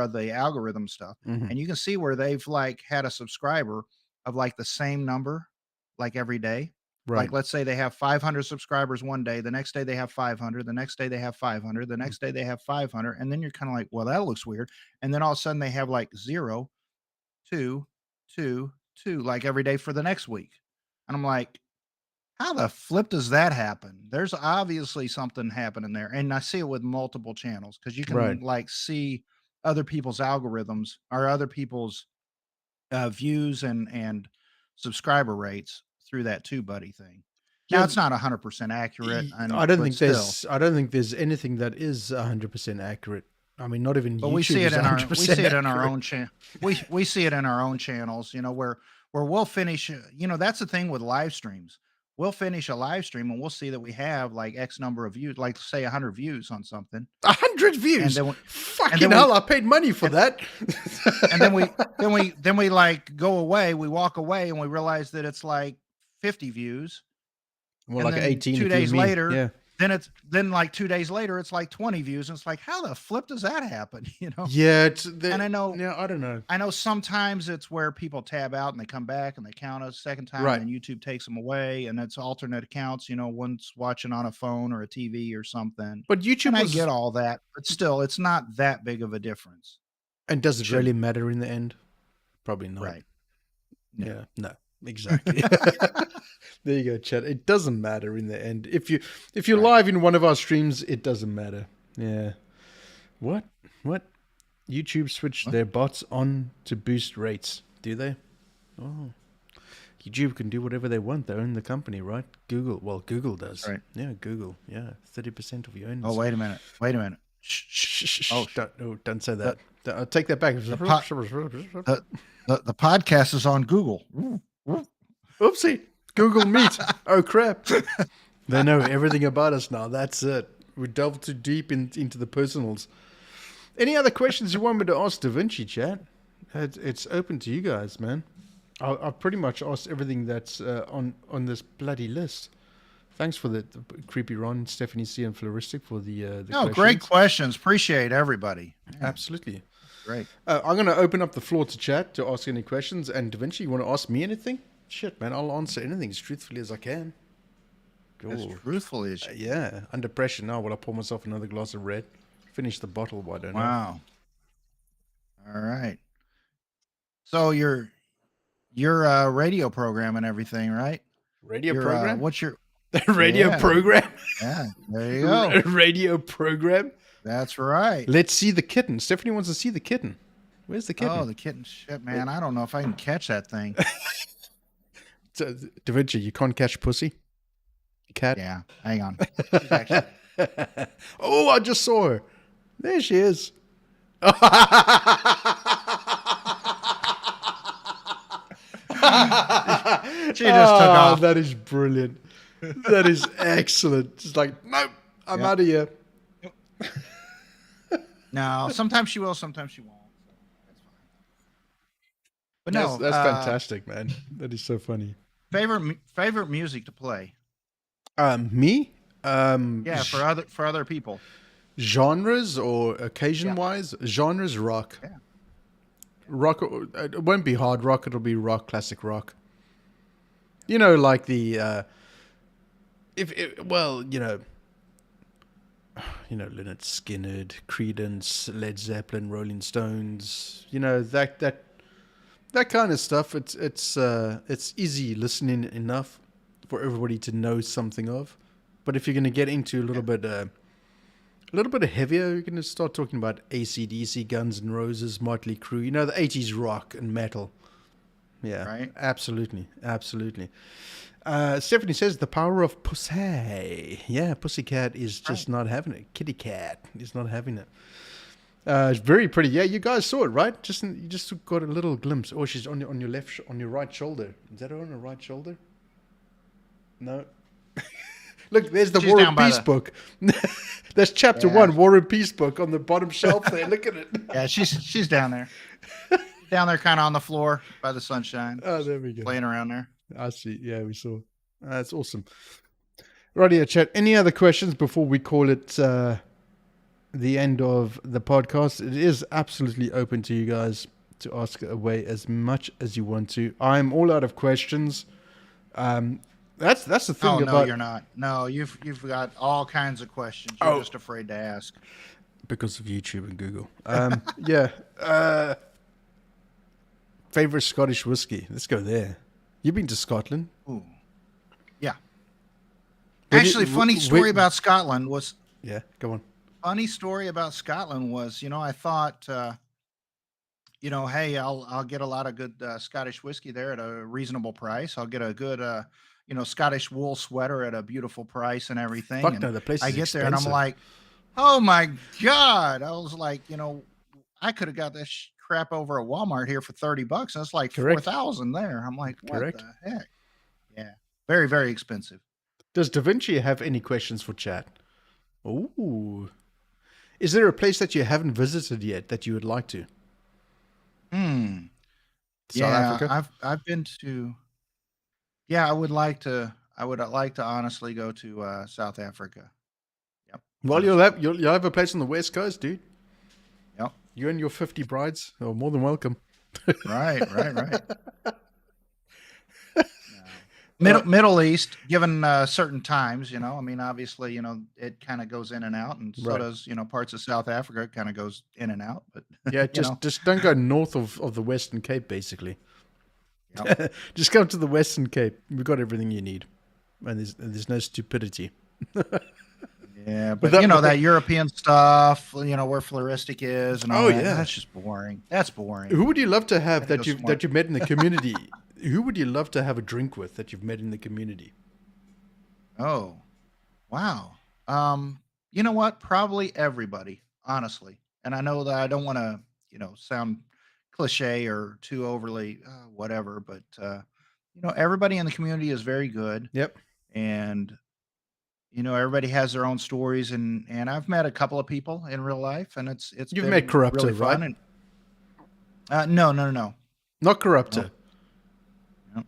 of the algorithm stuff, Mhm. and you can see where they've like had a subscriber of like the same number, like every day. Right. Like, let's say they have 500 subscribers one day, the next day they have 500, the next day they have 500, the next day they have 500, and then you're kind of like, well, that looks weird. And then all of a sudden they have like 0, 2, 2, 2, like every day for the next week. And I'm like, how the flip does that happen? There's obviously something happening there. And I see it with multiple channels because you can Right. like see other people's algorithms or other people's views and subscriber rates through that TubeBuddy thing. Now Yeah, it's not 100% accurate, I don't but think still. I don't think there's anything that is 100% accurate. I mean, not even But YouTube we see is it in 100% our accurate. own channel. We see it in our own channels, where we'll finish. That's the thing with live streams. We'll finish a live stream and we'll see that we have like X number of views, like say 100 views on something. 100 And views. then Fucking hell! I paid money for that. and then we like go away. We walk away and we realize that it's like 50 views. More And like then 18. 2 days later, Yeah. then like 2 days later, it's like 20 views. And it's like, how the flip does that happen? Yeah. And I know, Yeah, I don't know. I know sometimes it's where people tab out and they come back and they count a second time, Right. and then YouTube takes them away, and it's alternate accounts. One's watching on a phone or a TV or something. But YouTube And I was, get all that, but still, it's not that big of a difference. and does it Sure. really matter in the end? Probably not. Right. Yeah. No. Exactly. There you go, chat. It doesn't matter in the end. If you're Right. live in one of our streams, it doesn't matter. Yeah. What? YouTube switched their bots on to boost rates. Do they? Oh. YouTube can do whatever they want. They own the company, right? Google does. Right. Yeah, Google. Yeah, 30% of your owners. Oh, wait a minute. Shh. Oh, don't say that. I'll take that back. The podcast is on Google. Oopsie. Google Meet. Oh, crap. They know everything about us now. That's it. We delved too deep into the personals. Any other questions you want me to ask Da Vinci, chat? It's open to you guys, man. I've pretty much asked everything that's on this bloody list. Thanks for the Creepy Ron, Stephanie C, and Floristic for the questions. Great questions. Appreciate everybody. Yeah, Absolutely. great. I'm going to open up the floor to chat to ask any questions. And Da Vinci, you want to ask me anything? Shit, man, I'll answer anything as truthfully as I can. As Cool. truthfully as Yeah, under pressure now. Will I pour myself another glass of red? Finish the bottle, why don't I? Wow. All right. So your radio program and everything, right? Radio Your, program? what's your Radio Yeah. program? Yeah, there you go. Radio program? That's right. Let's see the kitten. Stephanie wants to see the kitten. Where's the kitten? Oh, the kitten. Shit, man. I don't know if I can catch that thing. So, Da Vinci, you can't catch pussy? Cat? Yeah. Hang on. She's actually- Oh, I just saw her. There she is. She just took off. That is brilliant. That is excellent. Just like, nope, I'm out of here. No, sometimes she will, sometimes she won't. So that's fine. But no, That's fantastic, man. That is so funny. favorite music to play. Me? Yeah, for other people. Genres or occasion-wise? Genres, rock. Yeah. Rock. It won't be hard rock. It'll be rock, classic rock. You know, like the Lynyrd Skynyrd, Creedence, Led Zeppelin, Rolling Stones. You know that kind of stuff. It's easy listening enough for everybody to know something of. But if you're going to get into a little bit heavier, you're going to start talking about AC/DC, Guns N' Roses, Motley Crue. You know, the 80s rock and metal. Yeah. Right. Absolutely. Absolutely. Stephanie says the power of pussy. Yeah, pussycat is just not having it. Kitty cat is not having it. It's very pretty. Yeah, you guys saw it, right? You just got a little glimpse. Oh, she's on your left, on your right shoulder. Is that her on her right shoulder? No. Look, there's the She's War down and by Peace the- book. That's chapter 1, War and Peace book on the bottom shelf there. Look at it. Yeah, she's down there. Down there, kind of on the floor by the sunshine. Oh, there we go. Playing around there. I see. Yeah, we saw. That's awesome. Righty, chat. Any other questions before we call it the end of the podcast? It is absolutely open to you guys to ask away as much as you want to. I'm all out of questions. That's the thing Oh, about. no, you're not. No, you've got all kinds of questions. You're just afraid to ask. Because of YouTube and Google. Yeah. Favorite Scottish whiskey. Let's go there. You've been to Scotland? Ooh. Yeah. Where Actually, did- funny wh- story where- about Scotland was Yeah, go on. funny story about Scotland was, I thought, hey, I'll get a lot of good Scottish whiskey there at a reasonable price. I'll get a good, Scottish wool sweater at a beautiful price and everything. Fuck and no, the place I is get there and I'm expensive. like, oh my God. I was like, I could have got this crap over at Walmart here for $30. And it's like Correct. 4,000 there. I'm like, what Correct. the heck? Yeah. Very, very expensive. Does Da Vinci have any questions for chat? Ooh. Is there a place that you haven't visited yet that you would like to? South Africa? I've been to. Yeah, I would like to honestly go to South Africa. Yep. Well, you'll have a place on the West Coast, dude. Yep. You and your 50 brides are more than welcome. Right. Middle East, given certain times, I mean, obviously, it kind of goes in and out, and so Right. does, parts of South Africa kind of goes in and out. But Yeah, just don't go north of the Western Cape, basically. Yep. Just come to the Western Cape. We've got everything you need. And there's no stupidity. Yeah, but that- that European stuff, where Floristic is, and all Oh, that, yeah. that's just boring. That's boring. Who would you love to have Gotta that go you've smart. met in the community? Who would you love to have a drink with that you've met in the community? Oh, wow. You know what? Probably everybody, honestly. And I know that I don't want to, sound cliche or too overly whatever, but everybody in the community is very good, Yep. and everybody has their own stories, and I've met a couple of people in real life, and it's You've been met Corruptor, really fun. right? And, no, Not Corruptor. No.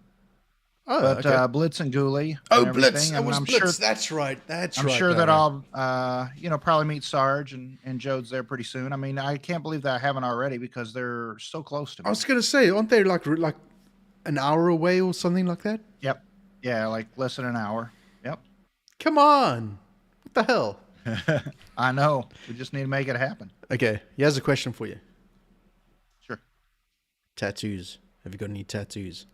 Oh, but okay. Blitz and Ghoulie. Oh, and Blitz. everything, It and was I'm Blitz. sure That's right. I'm right. sure that Barry. I'll, probably meet Sarge and Jode's there pretty soon. I mean, I can't believe that I haven't already because they're so close to me. I was going to say, aren't they like an hour away or something like that? Yep. Yeah, like less than an hour. Yep. Come on. What the hell? I know. We just need to make it happen. Okay, here's a question for you. Sure. Tattoos. Have you got any tattoos?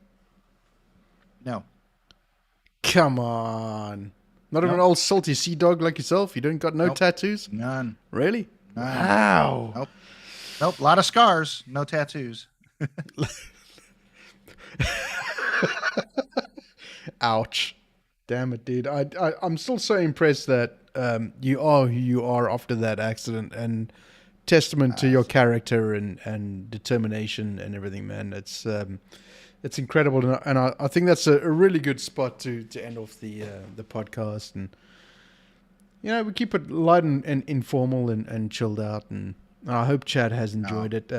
No. Come on. Not even Nope. an old salty sea dog like yourself? You don't got no Nope. tattoos? None. Really? None. Wow. Nope. Nope. A lot of scars. No tattoos. Ouch. Damn it, dude. I'm still so impressed that you are who you are after that accident, and testament to your character and determination and everything, man. It's incredible, and I think that's a really good spot to end off the podcast. And we keep it light and informal and chilled out, and I hope Chad has enjoyed it.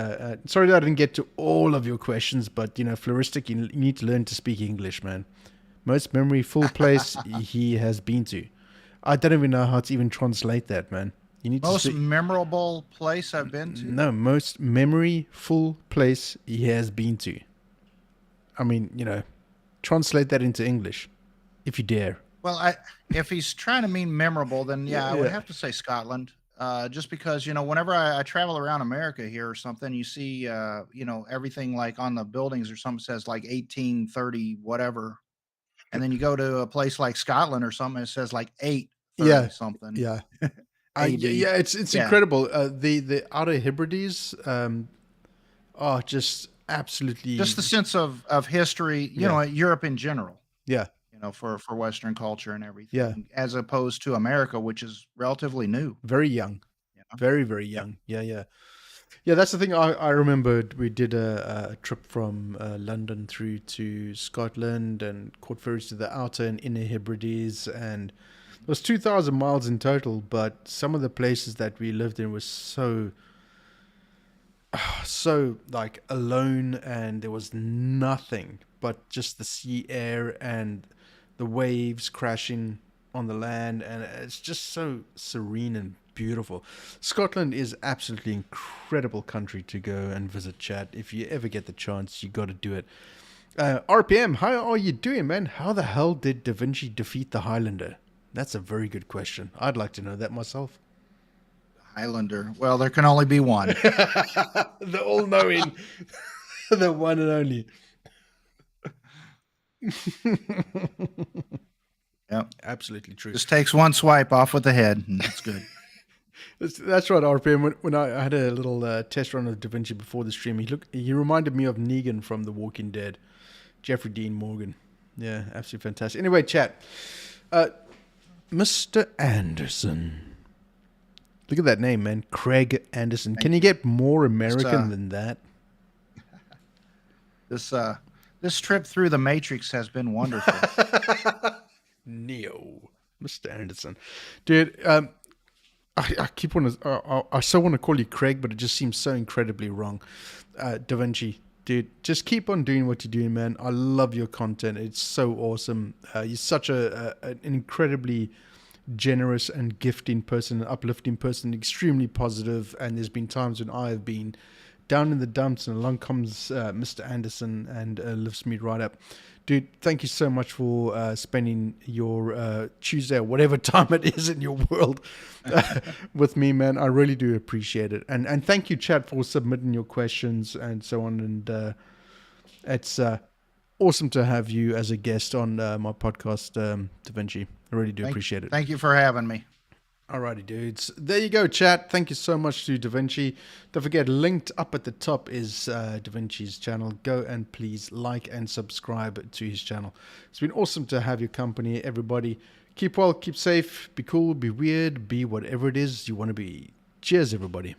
Sorry that I didn't get to all of your questions, but Floristic, you need to learn to speak English, man. Most memorable place he has been to. I don't even know how to even translate that, man. You need Most to memorable place I've been to. No, most memory-full place he has been to. I mean, translate that into English, if you dare. Well, if he's trying to mean memorable, then I would Yeah. have to say Scotland. Just because, whenever I travel around America here or something, you see, everything like on the buildings or something says like 1830, whatever. And then you go to a place like Scotland or something, it says like 830 Yeah. something. Yeah. AD. It's Yeah. incredible. The Outer Hebrides are just absolutely Just the sense of history, Europe in general, yeah, for Western culture and yeah, everything, as opposed to America, which is relatively new. very young, You know? very very Yep. young. Yeah, that's the thing. I remembered we did a trip from London through to Scotland and caught ferries to the Outer and Inner Hebrides, and it was 2,000 miles in total. But some of the places that we lived in was so like alone, and there was nothing but just the sea air and the waves crashing on the land, and it's just so serene and beautiful. Scotland is absolutely incredible country to go and visit, chat. If you ever get the chance, you got to do it. RPM, how are you doing, man? How the hell did Da Vinci defeat the Highlander? That's a very good question. I'd like to know that myself. Highlander. Well, there can only be one. The all-knowing, the one and only. Yep. Absolutely true. Just takes one swipe off with the head, and that's good. That's right, RPM. When I had a little test run of Da Vinci before the stream, he reminded me of Negan from The Walking Dead, Jeffrey Dean Morgan. Yeah, absolutely fantastic. Anyway, chat. Mr. Anderson. Look at that name, man. Craig Anderson. Can you get more American than that? This trip through the Matrix has been wonderful. Neo. Mr. Anderson. Dude, I keep on. I so want to call you Craig, but it just seems so incredibly wrong. Da Vinci, dude, just keep on doing what you're doing, man. I love your content. It's so awesome. You're such an incredibly generous and gifting person, an uplifting person, extremely positive. And there's been times when I have been down in the dumps, and along comes Mr. Anderson and lifts me right up. Dude, thank you so much for spending your Tuesday or whatever time it is in your world with me, man. I really do appreciate it. And thank you, chat, for submitting your questions and so on. And it's awesome to have you as a guest on my podcast, Da Vinci. I really do appreciate it. Thank you for having me. Alrighty, dudes. There you go, chat. Thank you so much to Da Vinci. Don't forget, linked up at the top is Da Vinci's channel. Go and please like and subscribe to his channel. It's been awesome to have your company, everybody. Keep well, keep safe, be cool, be weird, be whatever it is you want to be. Cheers, everybody.